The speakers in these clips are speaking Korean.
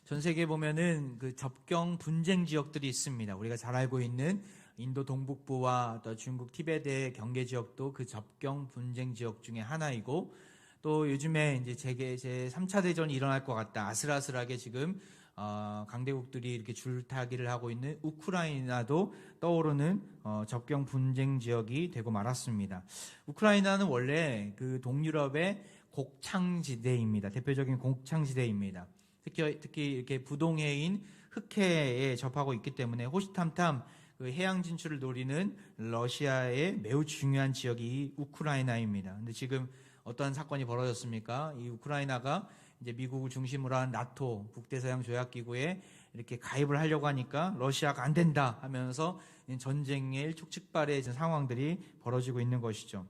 전 세계에 보면은 그 접경 분쟁 지역들이 있습니다. 우리가 잘 알고 있는 인도 동북부와 또 중국 티베트의 경계 지역도 그 접경 분쟁 지역 중에 하나이고, 또 요즘에 이제 제 3차 대전이 일어날 것 같다, 아슬아슬하게 지금 강대국들이 이렇게 줄타기를 하고 있는 우크라이나도 떠오르는 접경 분쟁 지역이 되고 말았습니다. 우크라이나는 원래 그 동유럽의 곡창지대입니다. 대표적인 곡창지대입니다. 특히 이렇게 부동해인 흑해에 접하고 있기 때문에 호시탐탐 그 해양 진출을 노리는 러시아의 매우 중요한 지역이 우크라이나입니다. 근데 지금 어떠한 사건이 벌어졌습니까? 이 우크라이나가 이제 미국을 중심으로 한 나토 북대서양 조약기구에 이렇게 가입을 하려고 하니까 러시아가 안 된다 하면서 전쟁의 일촉즉발의 상황들이 벌어지고 있는 것이죠.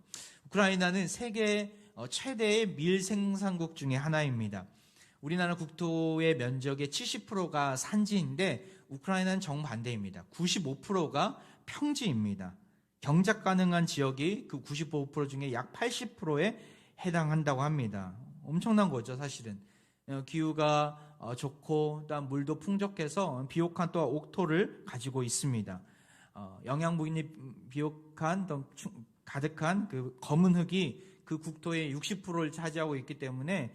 우크라이나는 세계 최대의 밀 생산국 중에 하나입니다. 우리나라 국토의 면적의 70%가 산지인데 우크라이나는 정반대입니다. 95%가 평지입니다. 경작 가능한 지역이 그 95% 중에 약 80%에 해당한다고 합니다. 엄청난 거죠, 사실은. 기후가 좋고 또 물도 풍족해서 비옥한 또 옥토를 가지고 있습니다. 영양분이 비옥한 또 가득한 그 검은 흙이 그 국토의 60%를 차지하고 있기 때문에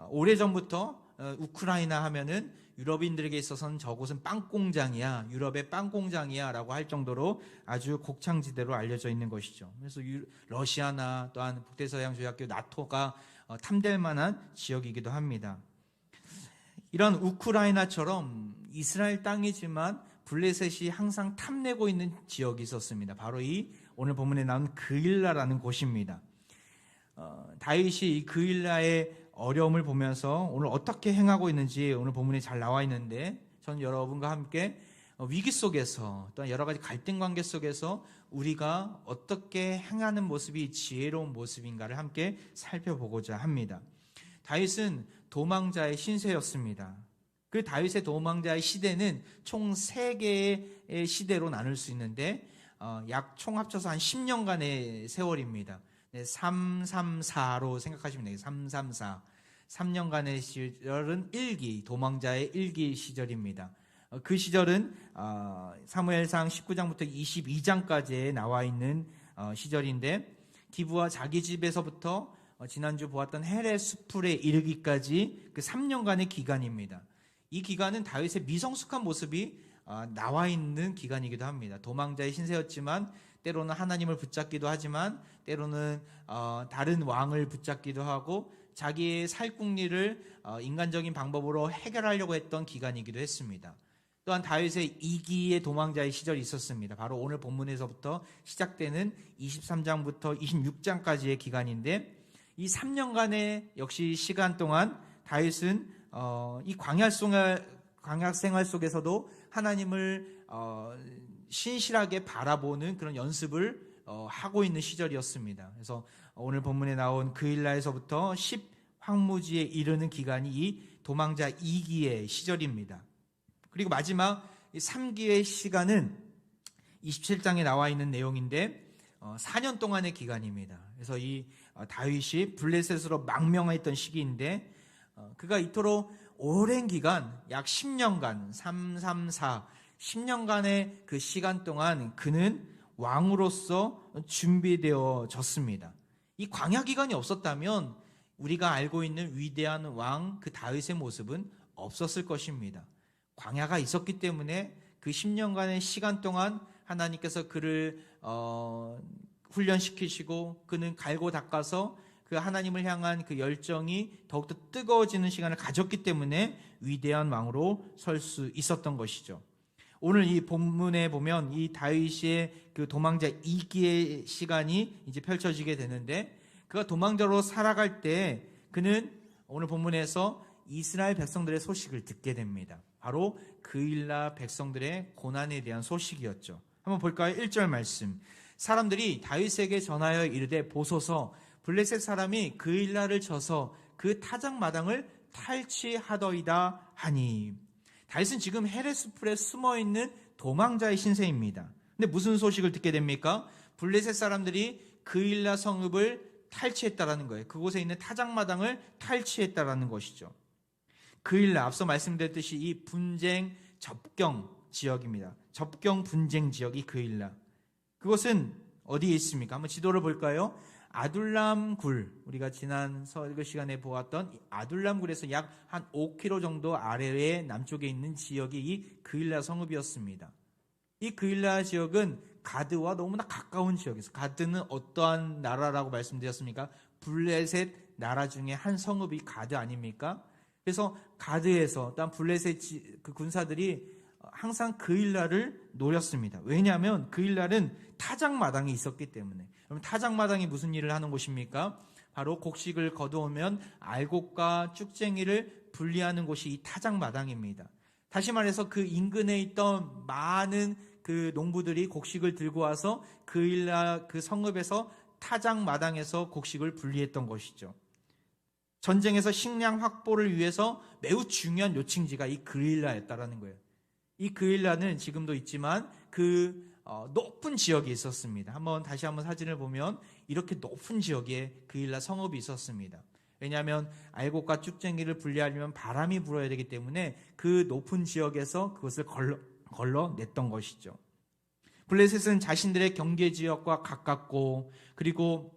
오래전부터 우크라이나 하면은 유럽인들에게 있어서는 저곳은 빵공장이야, 유럽의 빵공장이야 라고 할 정도로 아주 곡창지대로 알려져 있는 것이죠. 그래서 러시아나 또한 북대서양 조약기구 나토가 탐될 만한 지역이기도 합니다. 이런 우크라이나처럼 이스라엘 땅이지만 블레셋이 항상 탐내고 있는 지역이 있었습니다. 바로 이 오늘 본문에 나온 그일라라는 곳입니다. 다윗이 이 그일라의 어려움을 보면서 오늘 어떻게 행하고 있는지 오늘 본문에 잘 나와 있는데, 저는 여러분과 함께 위기 속에서 또한 여러 가지 갈등 관계 속에서 우리가 어떻게 행하는 모습이 지혜로운 모습인가를 함께 살펴보고자 합니다. 다윗은 도망자의 신세였습니다. 그 다윗의 도망자의 시대는 총 3개의 시대로 나눌 수 있는데 약 총 합쳐서 한 10년간의 세월입니다. 334로 생각하시면 돼요. 334. 3년간의 시절은 1기, 도망자의 1기 시절입니다. 그 시절은 사무엘상 19장부터 22장까지에 나와 있는 시절인데, 기브와 자기 집에서부터 지난주 보았던 헬의 수풀에 이르기까지 그 3년간의 기간입니다. 이 기간은 다윗의 미성숙한 모습이 나와 있는 기간이기도 합니다. 도망자의 신세였지만 때로는 하나님을 붙잡기도 하지만 때로는 다른 왕을 붙잡기도 하고 자기의 살궁리를 인간적인 방법으로 해결하려고 했던 기간이기도 했습니다. 또한 다윗의 2기의 도망자의 시절이 있었습니다. 바로 오늘 본문에서부터 시작되는 23장부터 26장까지의 기간인데, 이 3년간의 역시 시간 동안 다윗은 이 광야 생활 속에서도 하나님을 신실하게 바라보는 그런 연습을 하고 있는 시절이었습니다. 그래서 오늘 본문에 나온 그일라에서부터 10황무지에 이르는 기간이 이 도망자 2기의 시절입니다. 그리고 마지막 3기의 시간은 27장에 나와 있는 내용인데 4년 동안의 기간입니다. 그래서 이 다윗이 블레셋으로 망명했던 시기인데, 그가 이토록 오랜 기간 약 10년간 334 10년간의 그 시간 동안 그는 왕으로서 준비되어졌습니다. 이 광야 기간이 없었다면 우리가 알고 있는 위대한 왕 그 다윗의 모습은 없었을 것입니다. 광야가 있었기 때문에 그 10년간의 시간 동안 하나님께서 그를 훈련시키시고 그는 갈고 닦아서 그 하나님을 향한 그 열정이 더욱더 뜨거워지는 시간을 가졌기 때문에 위대한 왕으로 설 수 있었던 것이죠. 오늘 이 본문에 보면 이 다윗의 그 도망자 2기의 시간이 이제 펼쳐지게 되는데, 그가 도망자로 살아갈 때 그는 오늘 본문에서 이스라엘 백성들의 소식을 듣게 됩니다. 바로 그일라 백성들의 고난에 대한 소식이었죠. 한번 볼까요? 1절 말씀. 사람들이 다윗에게 전하여 이르되 보소서, 블레셋 사람이 그일라를 쳐서 그 타작마당을 탈취하더이다 하니. 다윗은 지금 헤레스풀에 숨어있는 도망자의 신세입니다. 근데 무슨 소식을 듣게 됩니까? 블레셋 사람들이 그일라 성읍을 탈취했다라는 거예요. 그곳에 있는 타작마당을 탈취했다라는 것이죠. 그일라, 앞서 말씀드렸듯이 이 분쟁 접경 지역입니다. 접경 분쟁 지역이 그일라. 그것은 어디에 있습니까? 한번 지도를 볼까요? 아둘람 굴, 우리가 지난 설교 시간에 보았던 아둘람 굴에서 약 한 5km 정도 아래의 남쪽에 있는 지역이 이 그일라 성읍이었습니다. 이 그일라 지역은 가드와 너무나 가까운 지역에서, 가드는 어떠한 나라라고 말씀드렸습니까? 블레셋 나라 중에 한 성읍이 가드 아닙니까? 그래서 가드에서 또한 블레셋 그 군사들이 항상 그일라를 노렸습니다. 왜냐하면 그일라는 타작마당이 있었기 때문에. 그럼 타작마당이 무슨 일을 하는 곳입니까? 바로 곡식을 거두오면 알곡과 쭉쟁이를 분리하는 곳이 이 타작마당입니다. 다시 말해서 그 인근에 있던 많은 그 농부들이 곡식을 들고 와서 그일라 그 성읍에서 타작마당에서 곡식을 분리했던 것이죠. 전쟁에서 식량 확보를 위해서 매우 중요한 요충지가 이 그일라였다라는 거예요. 이 그일라는 지금도 있지만 그 높은 지역이 있었습니다. 다시 한번 사진을 보면 이렇게 높은 지역에 그일라 성읍이 있었습니다. 왜냐하면 알곡과 쭉쟁이를 분리하려면 바람이 불어야 되기 때문에 그 높은 지역에서 그것을 걸러냈던 것이죠. 블레셋은 자신들의 경계 지역과 가깝고 그리고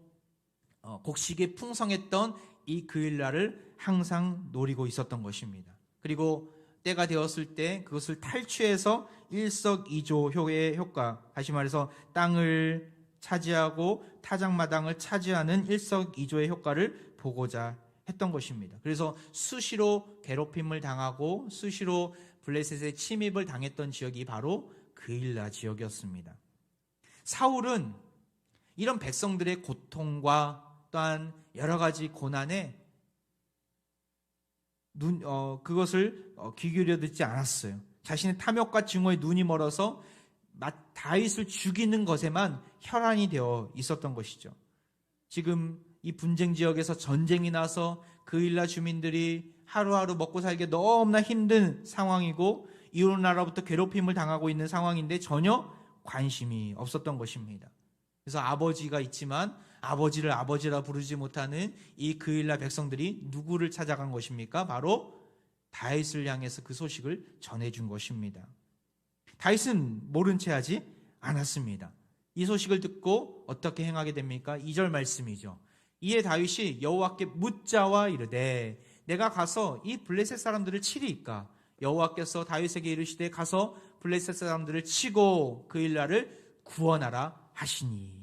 곡식이 풍성했던 이 그일라를 항상 노리고 있었던 것입니다. 그리고 때가 되었을 때 그것을 탈취해서 일석이조의 효과, 다시 말해서 땅을 차지하고 타작마당을 차지하는 일석이조의 효과를 보고자 했던 것입니다. 그래서 수시로 괴롭힘을 당하고 수시로 블레셋의 침입을 당했던 지역이 바로 그일라 지역이었습니다. 사울은 이런 백성들의 고통과 또한 여러 가지 고난에 그것을 귀 기울여 듣지 않았어요. 자신의 탐욕과 증오에 눈이 멀어서 다윗을 죽이는 것에만 혈안이 되어 있었던 것이죠. 지금 이 분쟁 지역에서 전쟁이 나서 그일라 주민들이 하루하루 먹고 살기 너무나 힘든 상황이고 이웃 나라부터 괴롭힘을 당하고 있는 상황인데 전혀 관심이 없었던 것입니다. 그래서 아버지가 있지만 아버지를 아버지라 부르지 못하는 이 그일라 백성들이 누구를 찾아간 것입니까? 바로 다윗을 향해서 그 소식을 전해준 것입니다. 다윗은 모른 채 하지 않았습니다. 이 소식을 듣고 어떻게 행하게 됩니까? 2절 말씀이죠. 이에 다윗이 여호와께 묻자와 이르되 내가 가서 이 블레셋 사람들을 치리이까? 여호와께서 다윗에게 이르시되 가서 블레셋 사람들을 치고 그일라를 구원하라 하시니.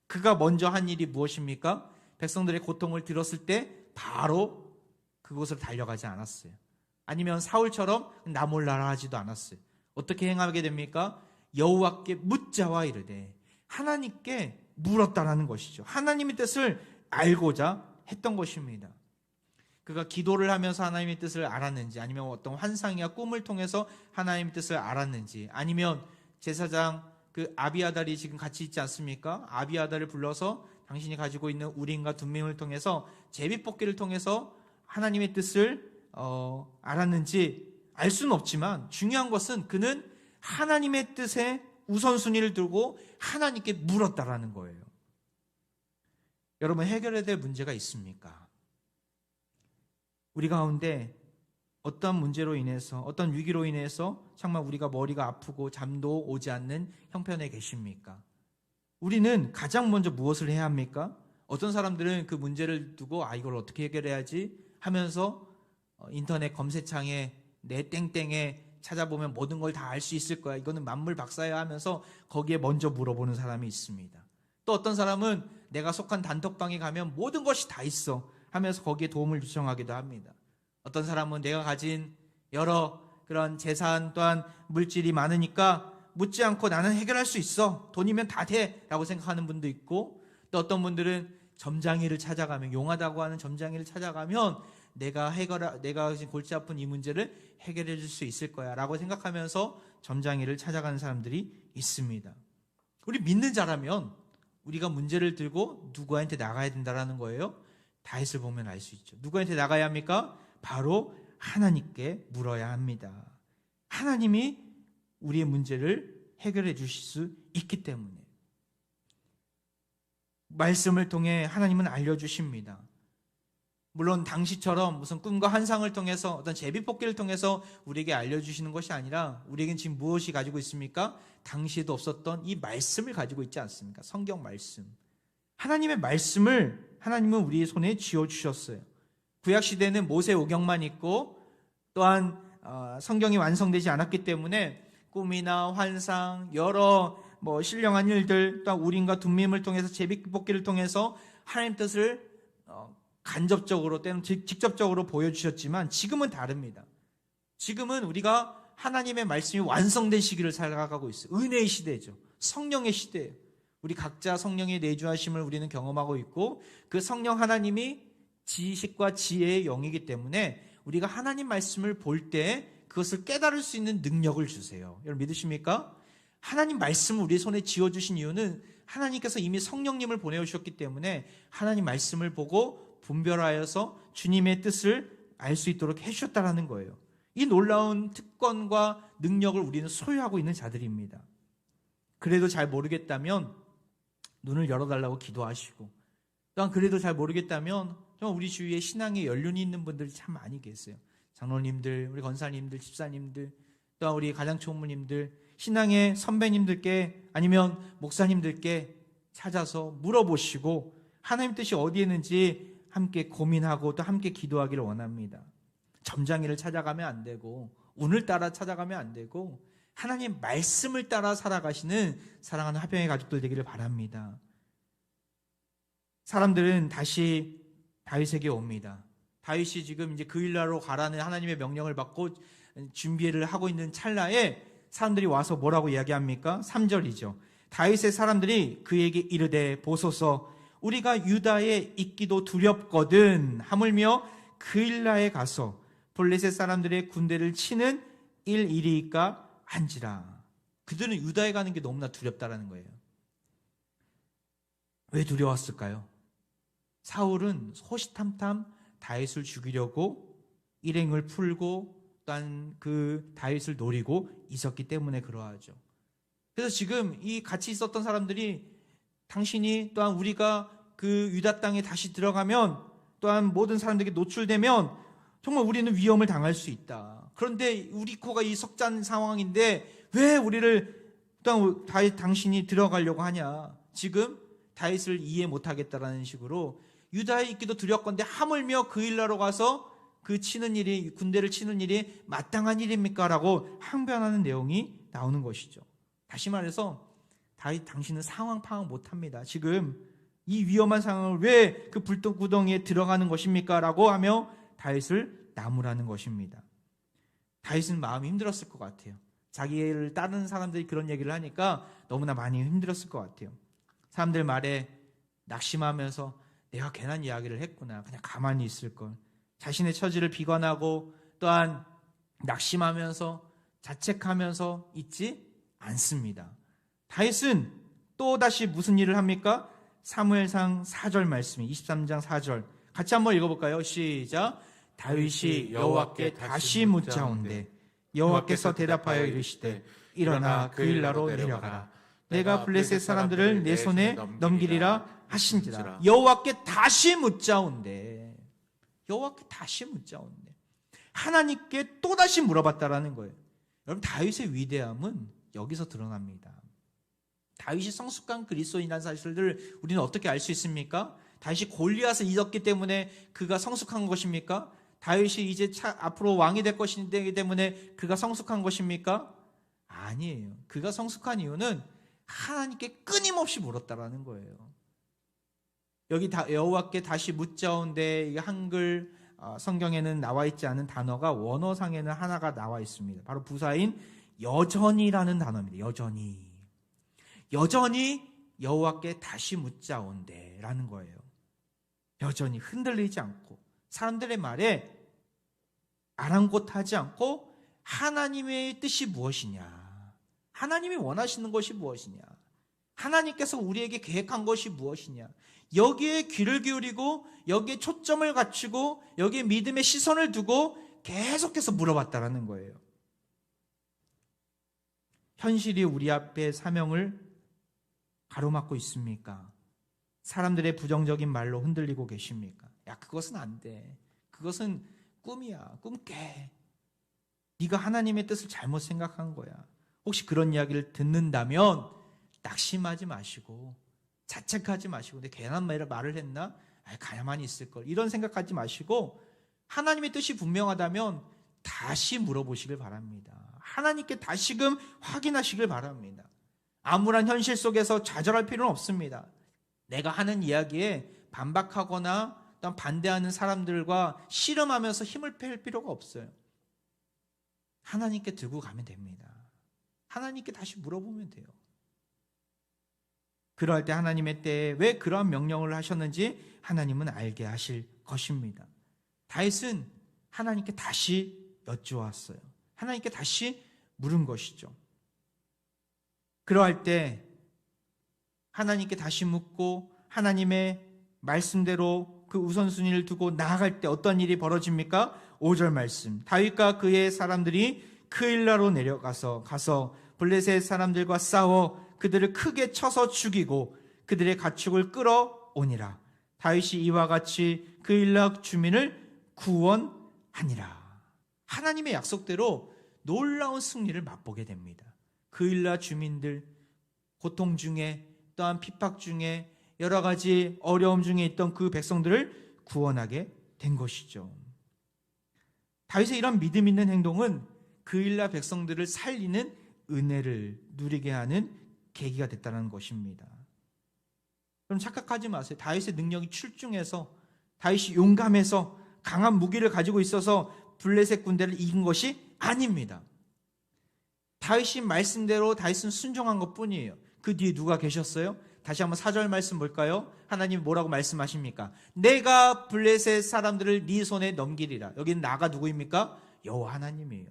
그가 먼저 한 일이 무엇입니까? 백성들의 고통을 들었을 때 바로 그곳으로 달려가지 않았어요. 아니면 사울처럼 나 몰라라 하지도 않았어요. 어떻게 행하게 됩니까? 여호와께 묻자와 이르되 하나님께 물었다라는 것이죠. 하나님의 뜻을 알고자 했던 것입니다. 그가 기도를 하면서 하나님의 뜻을 알았는지, 아니면 어떤 환상이나 꿈을 통해서 하나님의 뜻을 알았는지, 아니면 제사장 그 아비아달이 지금 같이 있지 않습니까? 아비아달을 불러서 당신이 가지고 있는 우림과 둠밈을 통해서 제비뽑기를 통해서 하나님의 뜻을 알았는지 알 수는 없지만 중요한 것은 그는 하나님의 뜻에 우선순위를 두고 하나님께 물었다라는 거예요. 여러분, 해결해야 될 문제가 있습니까? 우리 가운데 어떤 문제로 인해서, 어떤 위기로 인해서 정말 우리가 머리가 아프고 잠도 오지 않는 형편에 계십니까? 우리는 가장 먼저 무엇을 해야 합니까? 어떤 사람들은 그 문제를 두고 이걸 어떻게 해결해야지 하면서 인터넷 검색창에 내 땡땡에 찾아보면 모든 걸 다 알 수 있을 거야, 이거는 만물 박사야 하면서 거기에 먼저 물어보는 사람이 있습니다. 또 어떤 사람은 내가 속한 단톡방에 가면 모든 것이 다 있어 하면서 거기에 도움을 요청하기도 합니다. 어떤 사람은 내가 가진 여러 그런 재산 또한 물질이 많으니까 묻지 않고 나는 해결할 수 있어, 돈이면 다 돼 라고 생각하는 분도 있고, 또 어떤 분들은 점장이를 찾아가면, 용하다고 하는 점장이를 찾아가면 내가 지금 골치 아픈 이 문제를 해결해 줄 수 있을 거야 라고 생각하면서 점장이를 찾아가는 사람들이 있습니다. 우리 믿는 자라면 우리가 문제를 들고 누구한테 나가야 된다는 거예요. 다윗을 보면 알 수 있죠. 누구한테 나가야 합니까? 바로 하나님께 물어야 합니다. 하나님이 우리의 문제를 해결해 주실 수 있기 때문에. 말씀을 통해 하나님은 알려주십니다. 물론 당시처럼 무슨 꿈과 환상을 통해서 어떤 제비뽑기를 통해서 우리에게 알려주시는 것이 아니라 우리에겐 지금 무엇이 가지고 있습니까? 당시에도 없었던 이 말씀을 가지고 있지 않습니까? 성경 말씀. 하나님의 말씀을 하나님은 우리의 손에 쥐어주셨어요. 구약시대는 모세 오경만 있고 또한 성경이 완성되지 않았기 때문에 꿈이나 환상, 여러 신령한 일들, 또한 우림과 둠밈을 통해서 제비뽑기를 통해서 하나님 뜻을 간접적으로 때는 직접적으로 보여주셨지만 지금은 다릅니다. 지금은 우리가 하나님의 말씀이 완성된 시기를 살아가고 있어요. 은혜의 시대죠. 성령의 시대예요. 우리 각자 성령의 내주하심을 우리는 경험하고 있고 그 성령 하나님이 지식과 지혜의 영이기 때문에 우리가 하나님 말씀을 볼 때 그것을 깨달을 수 있는 능력을 주세요. 여러분 믿으십니까? 하나님 말씀을 우리 손에 쥐어주신 이유는 하나님께서 이미 성령님을 보내오셨기 때문에 하나님 말씀을 보고 분별하여서 주님의 뜻을 알 수 있도록 해주셨다는 거예요. 이 놀라운 특권과 능력을 우리는 소유하고 있는 자들입니다. 그래도 잘 모르겠다면 눈을 열어달라고 기도하시고 또한 그래도 잘 모르겠다면 정말 우리 주위에 신앙의 연륜이 있는 분들이 참 많이 계세요. 장로님들, 우리 권사님들, 집사님들, 또한 우리 가장총무님들, 신앙의 선배님들께 아니면 목사님들께 찾아서 물어보시고 하나님 뜻이 어디에 있는지 함께 고민하고 또 함께 기도하기를 원합니다. 점장이를 찾아가면 안 되고 운을 따라 찾아가면 안 되고 하나님 말씀을 따라 살아가시는 사랑하는 화평의 가족들 되기를 바랍니다. 사람들은 다시 다윗에게 옵니다. 다윗이 지금 이제 그일라로 가라는 하나님의 명령을 받고 준비를 하고 있는 찰나에 사람들이 와서 뭐라고 이야기합니까? 3절이죠. 다윗의 사람들이 그에게 이르되 보소서 우리가 유다에 있기도 두렵거든 하물며 그일라에 가서 블레셋 사람들의 군대를 치는 일이니까 한지라. 그들은 유다에 가는 게 너무나 두렵다라는 거예요. 왜 두려웠을까요? 사울은 호시탐탐 다윗을 죽이려고 일행을 풀고 또한 그 다윗을 노리고 있었기 때문에 그러하죠. 그래서 지금 이 같이 있었던 사람들이 당신이 또한 우리가 그 유다 땅에 다시 들어가면 또한 모든 사람들에게 노출되면 정말 우리는 위험을 당할 수 있다. 그런데 우리 코가 이 석잔 상황인데 왜 우리를 또한 당신이 들어가려고 하냐. 지금 다윗을 이해 못하겠다라는 식으로 유다에 있기도 두렵건대 하물며 그일라로 가서 그 치는 일이 군대를 치는 일이 마땅한 일입니까? 라고 항변하는 내용이 나오는 것이죠. 다시 말해서 다윗 당신은 상황 파악 못합니다. 지금 이 위험한 상황을 왜 그 불구덩이에 들어가는 것입니까? 라고 하며 다윗을 나무라는 것입니다. 다윗은 마음이 힘들었을 것 같아요. 자기를 따르는 사람들이 그런 얘기를 하니까 너무나 많이 힘들었을 것 같아요. 사람들 말에 낙심하면서 내가 괜한 이야기를 했구나. 그냥 가만히 있을 걸. 자신의 처지를 비관하고 또한 낙심하면서 자책하면서 있지 않습니다. 다윗은 또다시 무슨 일을 합니까? 사무엘상 4절 말씀이 23장 4절 같이 한번 읽어볼까요? 시작. 다윗이 여호와께 다시 묻자온대 여호와께서 대답하여 이르시되 일어나 그일라로 내려가라. 내가 블레셋 사람들을 내 손에 넘기리라 하신지라. 여호와께 다시 묻자온대. 여호와께 다시 묻자온대. 하나님께 또다시 물어봤다라는 거예요. 여러분 다윗의 위대함은 여기서 드러납니다. 다윗이 성숙한 그리스도인이라는 사실을 우리는 어떻게 알 수 있습니까? 다윗이 골리앗을 이겼기 때문에 그가 성숙한 것입니까? 다윗이 이제 앞으로 왕이 될 것이기 때문에 그가 성숙한 것입니까? 아니에요. 그가 성숙한 이유는 하나님께 끊임없이 물었다라는 거예요. 여기 여호와께 다시 묻자온데 한글 성경에는 나와 있지 않은 단어가 원어상에는 하나가 나와 있습니다. 바로 부사인 여전히라는 단어입니다. 여전히 여호와께 다시 묻자온대라는 거예요. 여전히 흔들리지 않고 사람들의 말에 아랑곳하지 않고 하나님의 뜻이 무엇이냐, 하나님이 원하시는 것이 무엇이냐, 하나님께서 우리에게 계획한 것이 무엇이냐, 여기에 귀를 기울이고 여기에 초점을 갖추고 여기에 믿음의 시선을 두고 계속해서 물어봤다라는 거예요. 현실이 우리 앞에 사명을 가로막고 있습니까? 사람들의 부정적인 말로 흔들리고 계십니까? 야, 그것은 안 돼. 그것은 꿈이야. 꿈 깨. 네가 하나님의 뜻을 잘못 생각한 거야. 혹시 그런 이야기를 듣는다면 낙심하지 마시고 자책하지 마시고, 근데 괜한 말을 했나? 가야만 있을 걸. 이런 생각하지 마시고 하나님의 뜻이 분명하다면 다시 물어보시길 바랍니다. 하나님께 다시금 확인하시길 바랍니다. 암울한 현실 속에서 좌절할 필요는 없습니다. 내가 하는 이야기에 반박하거나 또한 반대하는 사람들과 씨름하면서 힘을 뺄 필요가 없어요. 하나님께 들고 가면 됩니다. 하나님께 다시 물어보면 돼요. 그러할 때 하나님의 때에 왜 그러한 명령을 하셨는지 하나님은 알게 하실 것입니다. 다윗은 하나님께 다시 여쭈었어요. 하나님께 다시 물은 것이죠. 그러할 때 하나님께 다시 묻고 하나님의 말씀대로 그 우선순위를 두고 나아갈 때 어떤 일이 벌어집니까? 5절 말씀. 다윗과 그의 사람들이 크일라로 내려가서 블레셋 사람들과 싸워 그들을 크게 쳐서 죽이고 그들의 가축을 끌어오니라. 다윗이 이와 같이 크일라 주민을 구원하니라. 하나님의 약속대로 놀라운 승리를 맛보게 됩니다. 크일라 주민들 고통 중에 또한 핍박 중에 여러 가지 어려움 중에 있던 그 백성들을 구원하게 된 것이죠. 다윗의 이런 믿음 있는 행동은 그일라 백성들을 살리는 은혜를 누리게 하는 계기가 됐다는 것입니다. 그럼 착각하지 마세요. 다윗의 능력이 출중해서 다윗이 용감해서 강한 무기를 가지고 있어서 블레셋 군대를 이긴 것이 아닙니다. 다윗이 말씀대로 다윗은 순종한 것뿐이에요. 그 뒤에 누가 계셨어요? 다시 한번 4절 말씀 볼까요? 하나님이 뭐라고 말씀하십니까? 내가 블레셋 사람들을 네 손에 넘기리라. 여기는 나가 누구입니까? 여호와 하나님이에요.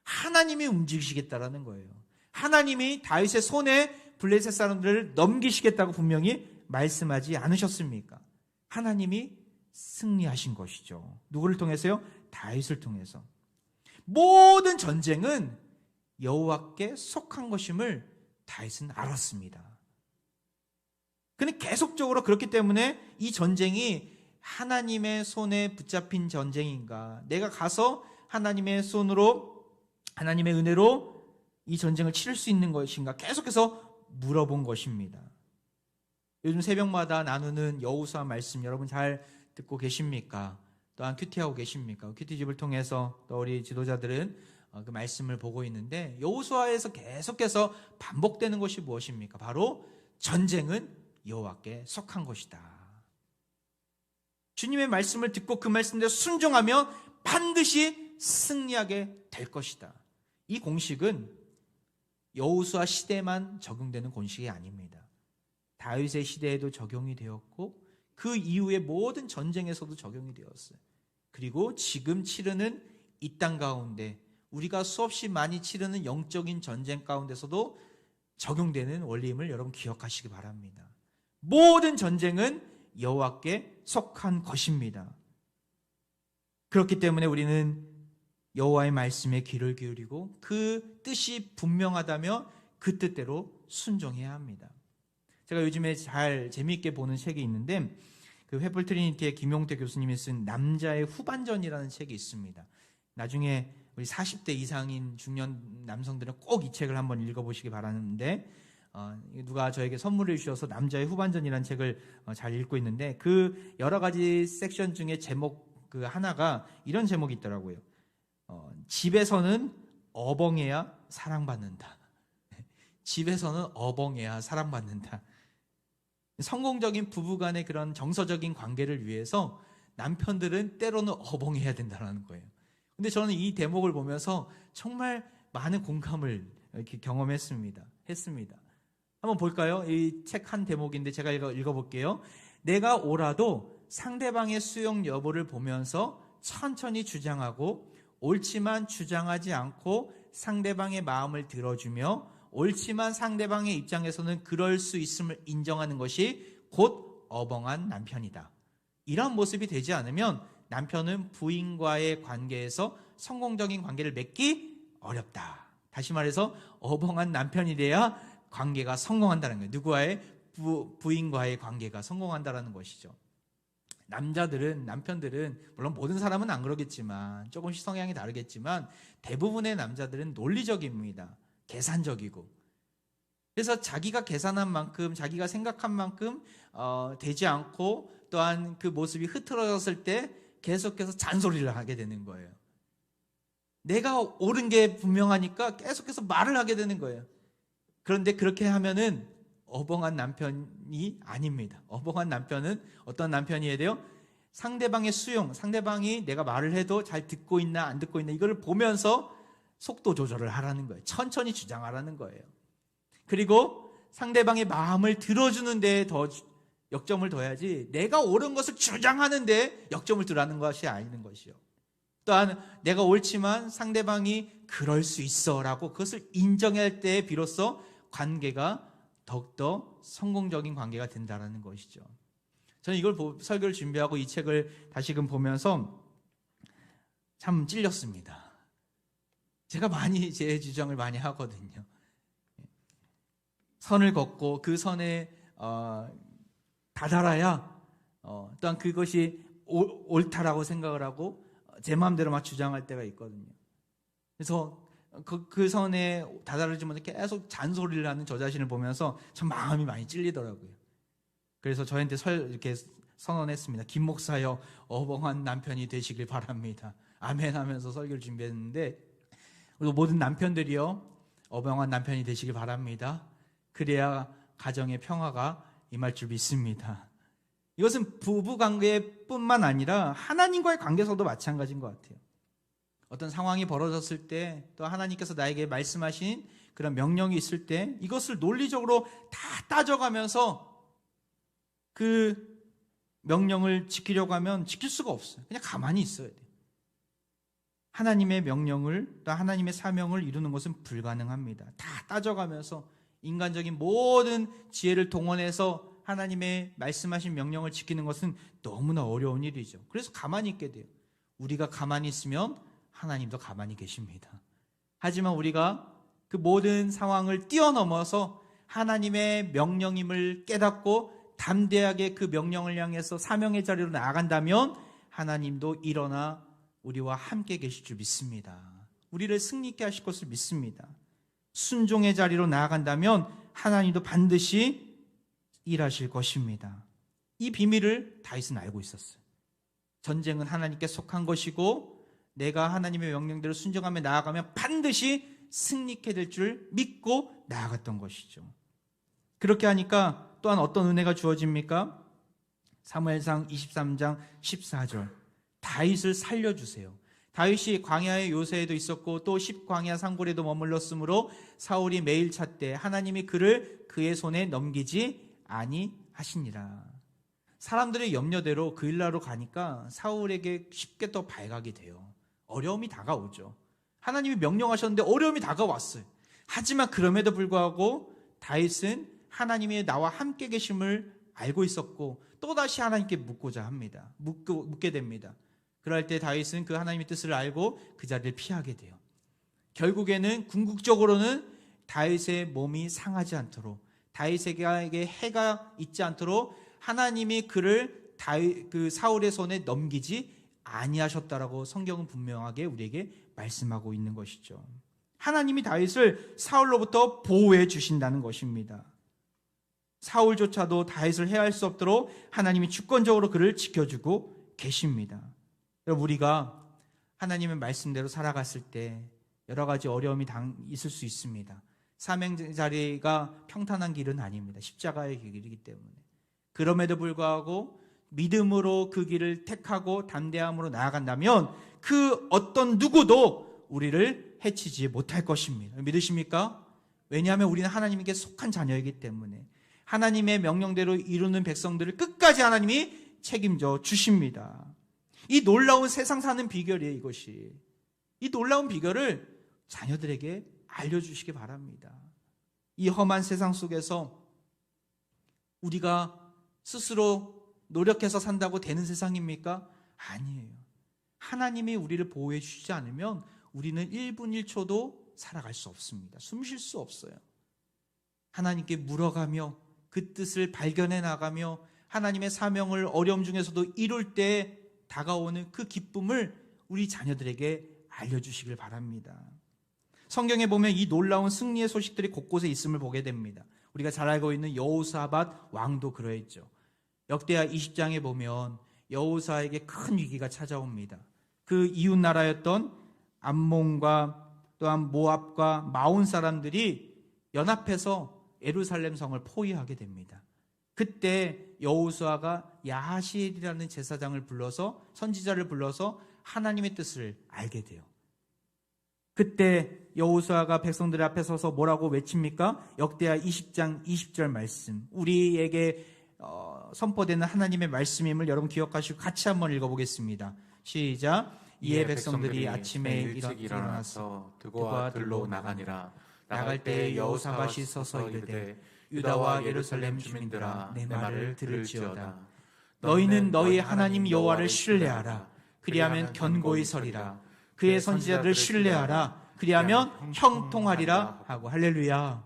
하나님이 움직이시겠다라는 거예요. 하나님이 다윗의 손에 블레셋 사람들을 넘기시겠다고 분명히 말씀하지 않으셨습니까? 하나님이 승리하신 것이죠. 누구를 통해서요? 다윗을 통해서. 모든 전쟁은 여호와께 속한 것임을 다윗은 알았습니다. 그는 계속적으로 그렇기 때문에 이 전쟁이 하나님의 손에 붙잡힌 전쟁인가, 내가 가서 하나님의 손으로 하나님의 은혜로 이 전쟁을 치를 수 있는 것인가 계속해서 물어본 것입니다. 요즘 새벽마다 나누는 여호수아 말씀 여러분 잘 듣고 계십니까? 또한 큐티하고 계십니까? 큐티집을 통해서 또 우리 지도자들은 그 말씀을 보고 있는데 여호수아에서 계속해서 반복되는 것이 무엇입니까? 바로 전쟁은 여호와께 속한 것이다. 주님의 말씀을 듣고 그 말씀대로 순종하면 반드시 승리하게 될 것이다. 이 공식은 여호수아 시대만 적용되는 공식이 아닙니다. 다윗의 시대에도 적용이 되었고 그 이후의 모든 전쟁에서도 적용이 되었어요. 그리고 지금 치르는 이 땅 가운데 우리가 수없이 많이 치르는 영적인 전쟁 가운데서도 적용되는 원리임을 여러분 기억하시기 바랍니다. 모든 전쟁은 여호와께 속한 것입니다. 그렇기 때문에 우리는 여호와의 말씀에 귀를 기울이고 그 뜻이 분명하다면 그 뜻대로 순종해야 합니다. 제가 요즘에 잘 재미있게 보는 책이 있는데 그 횃불 트리니티의 김용태 교수님이 쓴 남자의 후반전이라는 책이 있습니다. 나중에 우리 40대 이상인 중년 남성들은 꼭 이 책을 한번 읽어보시기 바라는데 누가 저에게 선물을 주셔서 남자의 후반전이라는 책을 잘 읽고 있는데 그 여러 가지 섹션 중에 제목 그 하나가 이런 제목이 있더라고요. 집에서는 어벙해야 사랑받는다. 집에서는 어벙해야 사랑받는다. 성공적인 부부간의 그런 정서적인 관계를 위해서 남편들은 때로는 어벙해야 된다는 거예요. 근데 저는 이 대목을 보면서 정말 많은 공감을 이렇게 경험했습니다. 한번 볼까요? 이 책 한 대목인데 제가 읽어볼게요. 내가 옳아도 상대방의 수용 여부를 보면서 천천히 주장하고 옳지만 주장하지 않고 상대방의 마음을 들어주며 옳지만 상대방의 입장에서는 그럴 수 있음을 인정하는 것이 곧 어벙한 남편이다. 이런 모습이 되지 않으면 남편은 부인과의 관계에서 성공적인 관계를 맺기 어렵다. 다시 말해서 어벙한 남편이 돼야 관계가 성공한다는 거예요. 누구와의? 부인과의 관계가 성공한다는 것이죠. 남편들은 물론 모든 사람은 안 그러겠지만 조금씩 성향이 다르겠지만 대부분의 남자들은 논리적입니다. 계산적이고. 그래서 자기가 계산한 만큼, 자기가 생각한 만큼 되지 않고 또한 그 모습이 흐트러졌을 때 계속해서 잔소리를 하게 되는 거예요. 내가 옳은 게 분명하니까 계속해서 말을 하게 되는 거예요. 그런데 그렇게 하면은 어벙한 남편이 아닙니다. 어벙한 남편은 어떤 남편이어야 돼요? 상대방의 수용, 상대방이 내가 말을 해도 잘 듣고 있나 안 듣고 있나 이걸 보면서 속도 조절을 하라는 거예요. 천천히 주장하라는 거예요. 그리고 상대방의 마음을 들어주는 데에 더 역점을 둬야지 내가 옳은 것을 주장하는 데 역점을 두라는 것이 아닌 것이요. 또한 내가 옳지만 상대방이 그럴 수 있어 라고 그것을 인정할 때에 비로소 관계가 더욱더 성공적인 관계가 된다는 것이죠. 저는 이걸 설교를 준비하고 이 책을 다시금 보면서 참 찔렸습니다. 제가 많이 제 주장을 많이 하거든요. 선을 걷고 그 선에 다다라야 또한 그것이 옳다라고 생각을 하고 제 마음대로 막 주장할 때가 있거든요. 그래서 그 선에 다다르지 못해 계속 잔소리를 하는 저 자신을 보면서 참 마음이 많이 찔리더라고요. 그래서 저한테 이렇게 선언했습니다. 김 목사여, 어벙한 남편이 되시길 바랍니다. 아멘 하면서 설교를 준비했는데, 그리고 모든 남편들이요, 어벙한 남편이 되시길 바랍니다. 그래야 가정의 평화가 임할 줄 믿습니다. 이것은 부부관계뿐만 아니라 하나님과의 관계에서도 마찬가지인 것 같아요. 어떤 상황이 벌어졌을 때 또 하나님께서 나에게 말씀하신 그런 명령이 있을 때 이것을 논리적으로 다 따져가면서 그 명령을 지키려고 하면 지킬 수가 없어요. 그냥 가만히 있어야 돼요. 하나님의 명령을 또 하나님의 사명을 이루는 것은 불가능합니다. 다 따져가면서 인간적인 모든 지혜를 동원해서 하나님의 말씀하신 명령을 지키는 것은 너무나 어려운 일이죠. 그래서 가만히 있게 돼요. 우리가 가만히 있으면 하나님도 가만히 계십니다. 하지만 우리가 그 모든 상황을 뛰어넘어서 하나님의 명령임을 깨닫고 담대하게 그 명령을 향해서 사명의 자리로 나아간다면 하나님도 일어나 우리와 함께 계실 줄 믿습니다. 우리를 승리케 하실 것을 믿습니다. 순종의 자리로 나아간다면 하나님도 반드시 일하실 것입니다. 이 비밀을 다윗은 알고 있었어요. 전쟁은 하나님께 속한 것이고 내가 하나님의 명령대로 순종하며 나아가면 반드시 승리케 될 줄 믿고 나아갔던 것이죠. 그렇게 하니까 또한 어떤 은혜가 주어집니까? 사무엘상 23장 14절 다윗을 살려주세요. 다윗이 광야의 요새에도 있었고 또 십광야 산골에도 머물렀으므로 사울이 매일 찾되 하나님이 그를 그의 손에 넘기지 아니하시니라. 사람들의 염려대로 그 일나로 가니까 사울에게 쉽게 또 발각이 돼요. 어려움이 다가오죠. 하나님이 명령하셨는데 어려움이 다가왔어요. 하지만 그럼에도 불구하고 다윗은 하나님이 나와 함께 계심을 알고 있었고 또다시 하나님께 묻고자 합니다. 묻게 됩니다. 그럴 때 다윗은 그 하나님의 뜻을 알고 그 자리를 피하게 돼요. 결국에는 궁극적으로는 다윗의 몸이 상하지 않도록 다윗에게 해가 있지 않도록 하나님이 그를 그 사울의 손에 넘기지 아니하셨다라고 성경은 분명하게 우리에게 말씀하고 있는 것이죠. 하나님이 다윗을 사울로부터 보호해 주신다는 것입니다. 사울조차도 다윗을 해할 수 없도록 하나님이 주권적으로 그를 지켜주고 계십니다. 여러분, 우리가 하나님의 말씀대로 살아갔을 때 여러 가지 어려움이 있을 수 있습니다. 사명 자리가 평탄한 길은 아닙니다. 십자가의 길이기 때문에. 그럼에도 불구하고 믿음으로 그 길을 택하고 담대함으로 나아간다면 그 어떤 누구도 우리를 해치지 못할 것입니다. 믿으십니까? 왜냐하면 우리는 하나님께 속한 자녀이기 때문에 하나님의 명령대로 이루는 백성들을 끝까지 하나님이 책임져 주십니다. 이 놀라운 세상 사는 비결이에요, 이것이. 이 놀라운 비결을 자녀들에게 알려주시기 바랍니다. 이 험한 세상 속에서 우리가 스스로 노력해서 산다고 되는 세상입니까? 아니에요. 하나님이 우리를 보호해 주시지 않으면 우리는 1분 1초도 살아갈 수 없습니다. 숨 쉴 수 없어요. 하나님께 물어가며 그 뜻을 발견해 나가며 하나님의 사명을 어려움 중에서도 이룰 때 다가오는 그 기쁨을 우리 자녀들에게 알려주시길 바랍니다. 성경에 보면 이 놀라운 승리의 소식들이 곳곳에 있음을 보게 됩니다. 우리가 잘 알고 있는 여호사밧 왕도 그러했죠. 역대하 20장에 보면 여호사에게 큰 위기가 찾아옵니다. 그 이웃 나라였던 암몬과 또한 모압과 마온 사람들이 연합해서 예루살렘 성을 포위하게 됩니다. 그때 여호수아가 야하시엘이라는 제사장을 불러서, 선지자를 불러서 하나님의 뜻을 알게 돼요. 그때 여호수아가 백성들 앞에 서서 뭐라고 외칩니까? 역대하 20장 20절 말씀, 우리에게 선포되는 하나님의 말씀임을 여러분 기억하시고 같이 한번 읽어보겠습니다. 시작. 이에 백성들이 아침에 일찍 일어나서 드고와 들로 나가니라. 나갈 때 여호사밧이 서서 이르되 유다와 예루살렘 주민들아, 내 말을 들을지어다. 너희는 너희 하나님 여호와를 신뢰하라. 그리하면 견고히 서리라. 그의 선지자들을 신뢰하라. 그리하면 형통하리라 하고. 할렐루야.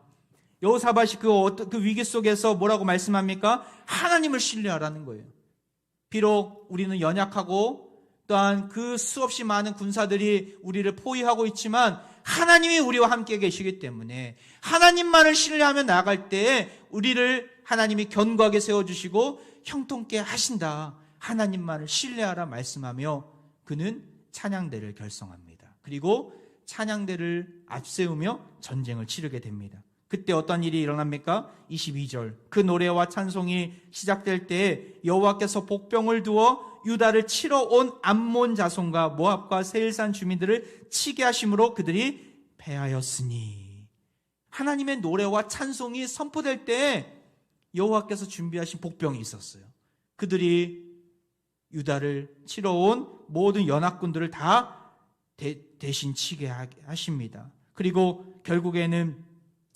여호사밧이 그 위기 속에서 뭐라고 말씀합니까? 하나님을 신뢰하라는 거예요. 비록 우리는 연약하고 또한 그 수없이 많은 군사들이 우리를 포위하고 있지만 하나님이 우리와 함께 계시기 때문에 하나님만을 신뢰하며 나아갈 때에 우리를 하나님이 견고하게 세워주시고 형통케 하신다. 하나님만을 신뢰하라 말씀하며 그는 찬양대를 결성합니다. 그리고 찬양대를 앞세우며 전쟁을 치르게 됩니다. 그때 어떤 일이 일어납니까? 22절. 그 노래와 찬송이 시작될 때에 여호와께서 복병을 두어 유다를 치러 온 암몬 자손과 모압과 세일산 주민들을 치게 하심으로 그들이 패하였으니. 하나님의 노래와 찬송이 선포될 때에 여호와께서 준비하신 복병이 있었어요. 그들이 유다를 치러 온 모든 연합군들을 다 대신 치게 하십니다. 그리고 결국에는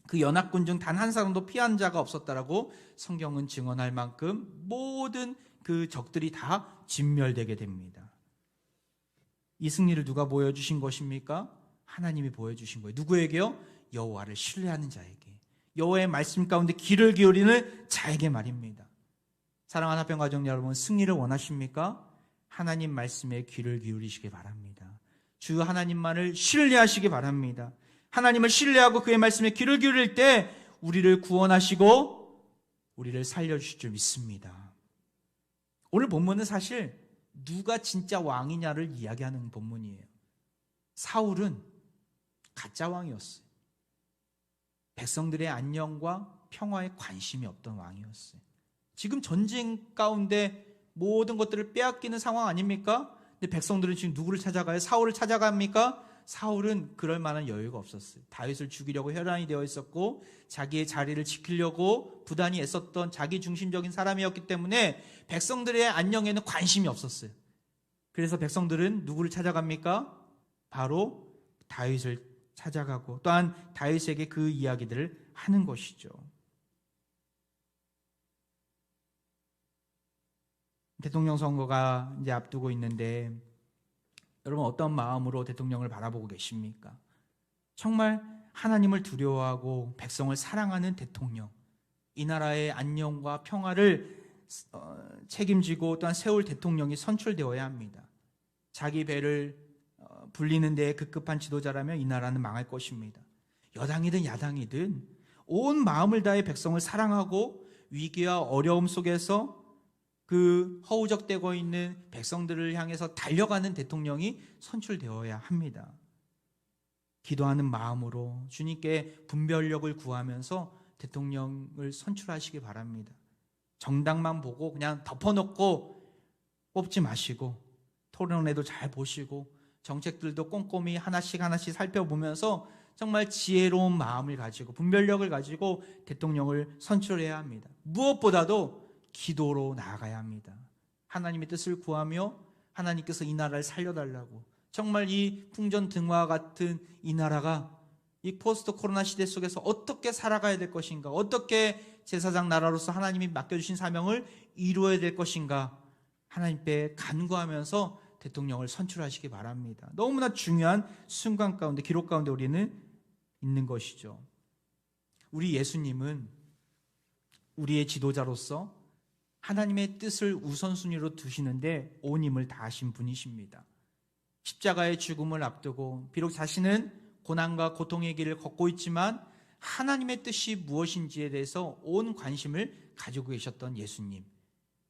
그 연합군 중 단 한 사람도 피한 자가 없었다라고 성경은 증언할 만큼 모든 그 적들이 다 진멸되게 됩니다. 이 승리를 누가 보여주신 것입니까? 하나님이 보여주신 거예요. 누구에게요? 여호와를 신뢰하는 자에게, 여호와의 말씀 가운데 귀를 기울이는 자에게 말입니다. 사랑하는 합병가족 여러분, 승리를 원하십니까? 하나님 말씀에 귀를 기울이시기 바랍니다. 주 하나님만을 신뢰하시기 바랍니다. 하나님을 신뢰하고 그의 말씀에 귀를 기울일 때 우리를 구원하시고 우리를 살려주실 줄 믿습니다. 오늘 본문은 사실 누가 진짜 왕이냐를 이야기하는 본문이에요. 사울은 가짜 왕이었어요. 백성들의 안녕과 평화에 관심이 없던 왕이었어요. 지금 전쟁 가운데 모든 것들을 빼앗기는 상황 아닙니까? 근데 백성들은 지금 누구를 찾아가요? 사울을 찾아갑니까? 사울은 그럴 만한 여유가 없었어요. 다윗을 죽이려고 혈안이 되어 있었고 자기의 자리를 지키려고 부단히 애썼던 자기 중심적인 사람이었기 때문에 백성들의 안녕에는 관심이 없었어요. 그래서 백성들은 누구를 찾아갑니까? 바로 다윗을 찾아가고 또한 다윗에게 그 이야기들을 하는 것이죠. 대통령 선거가 이제 앞두고 있는데 여러분 어떤 마음으로 대통령을 바라보고 계십니까? 정말 하나님을 두려워하고 백성을 사랑하는 대통령, 이 나라의 안녕과 평화를 책임지고 또한 세울 대통령이 선출되어야 합니다. 자기 배를 불리는 데에 급급한 지도자라면 이 나라는 망할 것입니다. 여당이든 야당이든 온 마음을 다해 백성을 사랑하고 위기와 어려움 속에서 그 허우적대고 있는 백성들을 향해서 달려가는 대통령이 선출되어야 합니다. 기도하는 마음으로 주님께 분별력을 구하면서 대통령을 선출하시기 바랍니다. 정당만 보고 그냥 덮어놓고 뽑지 마시고 토론회도 잘 보시고 정책들도 꼼꼼히 하나씩 살펴보면서 정말 지혜로운 마음을 가지고 분별력을 가지고 대통령을 선출해야 합니다. 무엇보다도 기도로 나아가야 합니다. 하나님의 뜻을 구하며 하나님께서 이 나라를 살려달라고, 정말 이 풍전등화 같은 이 나라가 이 포스트 코로나 시대 속에서 어떻게 살아가야 될 것인가, 어떻게 제사장 나라로서 하나님이 맡겨주신 사명을 이루어야 될 것인가, 하나님께 간구하면서 대통령을 선출하시기 바랍니다. 너무나 중요한 순간 가운데, 기록 가운데 우리는 있는 것이죠. 우리 예수님은 우리의 지도자로서 하나님의 뜻을 우선순위로 두시는데 온 힘을 다하신 분이십니다. 십자가의 죽음을 앞두고 비록 자신은 고난과 고통의 길을 걷고 있지만 하나님의 뜻이 무엇인지에 대해서 온 관심을 가지고 계셨던 예수님.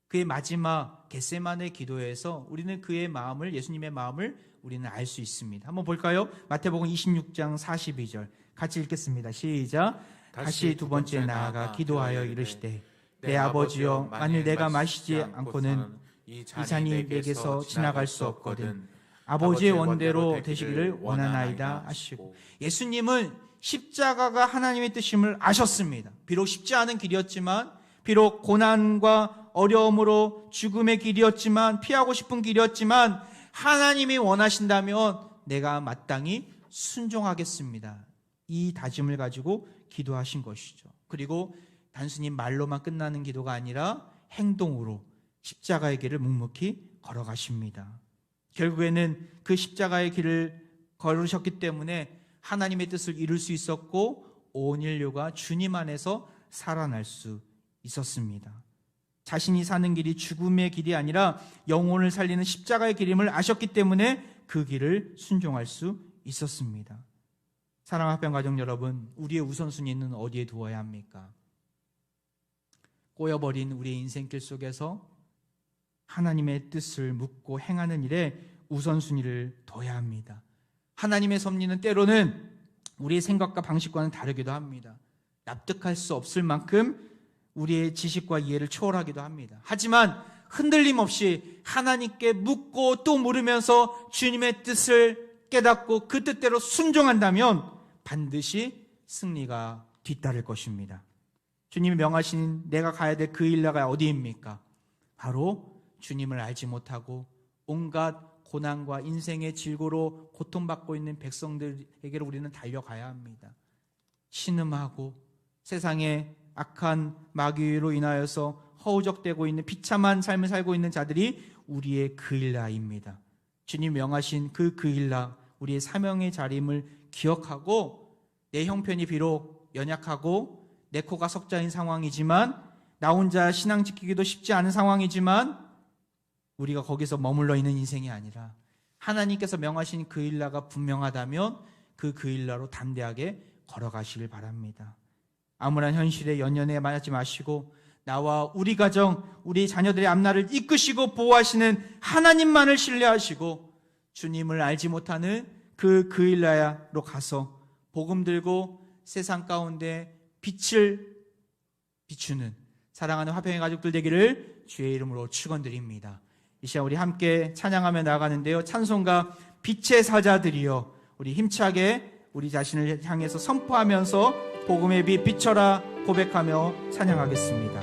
그의 마지막 겟세마네 기도에서 우리는 그의 마음을, 예수님의 마음을 우리는 알 수 있습니다. 한번 볼까요? 마태복음 26장 42절 같이 읽겠습니다. 시작. 다시 두 번째 나아가 기도하여 이르시되 내 아버지여, 만일 내가 마시지 않고는 이 잔이 내게서 지나갈 수 없거든 아버지의 원대로 되시기를 원하나이다 하시고, 예수님은 십자가가 하나님의 뜻임을 아셨습니다. 비록 쉽지 않은 길이었지만, 비록 고난과 어려움으로 죽음의 길이었지만, 피하고 싶은 길이었지만 하나님이 원하신다면 내가 마땅히 순종하겠습니다. 이 다짐을 가지고 기도하신 것이죠. 그리고 단순히 말로만 끝나는 기도가 아니라 행동으로 십자가의 길을 묵묵히 걸어가십니다. 결국에는 그 십자가의 길을 걸으셨기 때문에 하나님의 뜻을 이룰 수 있었고 온 인류가 주님 안에서 살아날 수 있었습니다. 자신이 사는 길이 죽음의 길이 아니라 영혼을 살리는 십자가의 길임을 아셨기 때문에 그 길을 순종할 수 있었습니다. 사랑하는 합병가족 여러분, 우리의 우선순위는 어디에 두어야 합니까? 꼬여버린 우리의 인생길 속에서 하나님의 뜻을 묻고 행하는 일에 우선순위를 둬야 합니다. 하나님의 섭리는 때로는 우리의 생각과 방식과는 다르기도 합니다. 납득할 수 없을 만큼 우리의 지식과 이해를 초월하기도 합니다. 하지만 흔들림 없이 하나님께 묻고 또 물으면서 주님의 뜻을 깨닫고 그 뜻대로 순종한다면 반드시 승리가 뒤따를 것입니다. 주님이 명하신 내가 가야 될 그 일라가 어디입니까? 바로 주님을 알지 못하고 온갖 고난과 인생의 질고로 고통받고 있는 백성들에게로 우리는 달려가야 합니다. 신음하고 세상의 악한 마귀로 인하여서 허우적대고 있는 비참한 삶을 살고 있는 자들이 우리의 그일라입니다. 주님 명하신 그 그일라, 우리의 사명의 자림을 기억하고 내 형편이 비록 연약하고 내 코가 석자인 상황이지만, 나 혼자 신앙 지키기도 쉽지 않은 상황이지만 우리가 거기서 머물러 있는 인생이 아니라 하나님께서 명하신 그 일라가 분명하다면 그 일라로 담대하게 걸어가시길 바랍니다. 암울한 현실에 연연해 맞지 마시고 나와 우리 가정, 우리 자녀들의 앞날을 이끄시고 보호하시는 하나님만을 신뢰하시고 주님을 알지 못하는 그 일라로 가서 복음 들고 세상 가운데 빛을 비추는 사랑하는 화평의 가족들 되기를 주의 이름으로 축원드립니다. 이 시간 우리 함께 찬양하며 나아가는데요, 찬송가 빛의 사자들이여 우리 힘차게 우리 자신을 향해서 선포하면서 복음의 빛 비춰라 고백하며 찬양하겠습니다.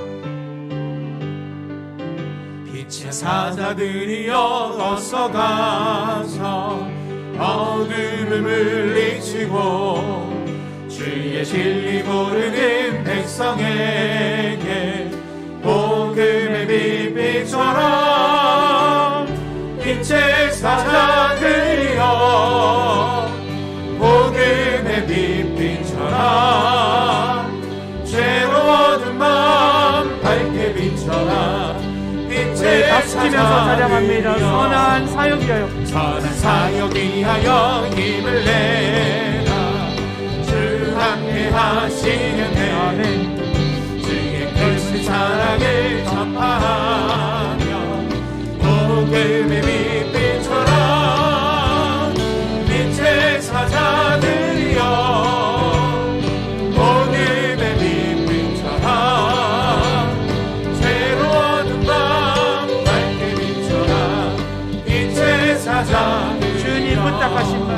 빛의 사자들이여 어서 가서 어둠을 물리치고 주의 진리 모르는 백성에게 복음의 빛 비춰라. 빛의 사자들이여 복음의 빛 비춰라. 죄로워둔 마음 밝게 비춰라. 빛의 박수치면서 찬양합니다. 선한 사역 위하여, 선한 사역 위하여 힘을 내라. 주 함께 하시는데 아멘. 주의 큰 사랑을 전파하며 복음의 빛 비춰라. 빛의 사자들이여 복음의 빛 비춰라. 죄로워둔 밤 밝게 비춰라. 빛의 사자들이여 주님 부탁하신 말,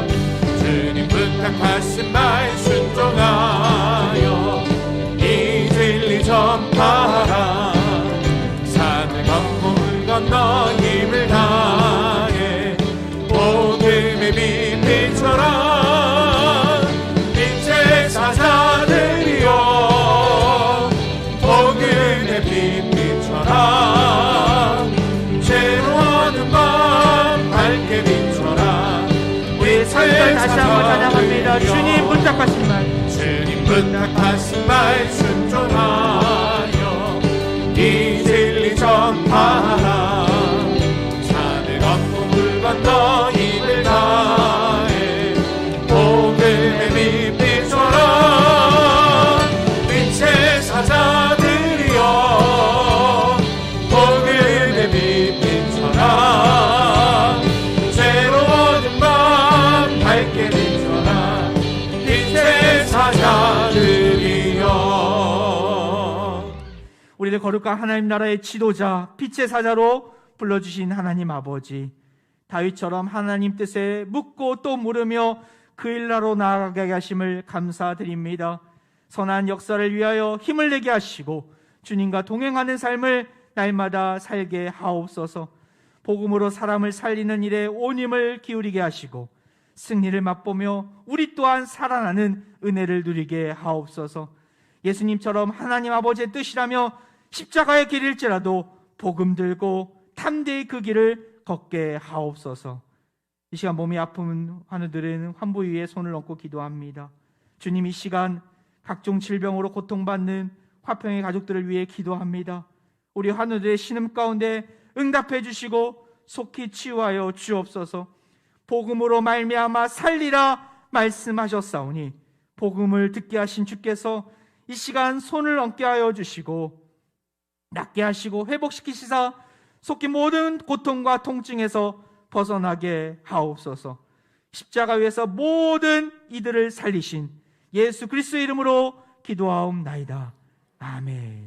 주님 부탁하신 말 순종하여 이 진리 전파하라. 산을 걷고 물 건너 힘을 다해 복음의 빛 비춰라. 빛의 사자들이여 복음의 빛 비춰라. 죄로워둔 밤 밝게 비춰라. 우리 찬양 다시 한번 찬양합니다. 주님 부탁하신 말, 주님 부탁하신 말 순종하여 이 진리 전 우리를 거룩한 하나님 나라의 지도자, 빛의 사자로 불러주신 하나님 아버지, 다윗처럼 하나님 뜻에 묻고 또 물으며 그 일나로 나아가게 하심을 감사드립니다. 선한 역사를 위하여 힘을 내게 하시고 주님과 동행하는 삶을 날마다 살게 하옵소서. 복음으로 사람을 살리는 일에 온 힘을 기울이게 하시고 승리를 맛보며 우리 또한 살아나는 은혜를 누리게 하옵소서. 예수님처럼 하나님 아버지의 뜻이라며 십자가의 길일지라도 복음 들고 담대히 그 길을 걷게 하옵소서. 이 시간 몸이 아픈 환우들은 환부 위에 손을 얹고 기도합니다. 주님, 이 시간 각종 질병으로 고통받는 화평의 가족들을 위해 기도합니다. 우리 환우들의 신음 가운데 응답해 주시고 속히 치유하여 주옵소서. 복음으로 말미암아 살리라 말씀하셨사오니 복음을 듣게 하신 주께서 이 시간 손을 얹게 하여 주시고 낫게 하시고 회복시키시사 속히 모든 고통과 통증에서 벗어나게 하옵소서. 십자가 위에서 모든 이들을 살리신 예수 그리스도의 이름으로 기도하옵나이다. 아멘.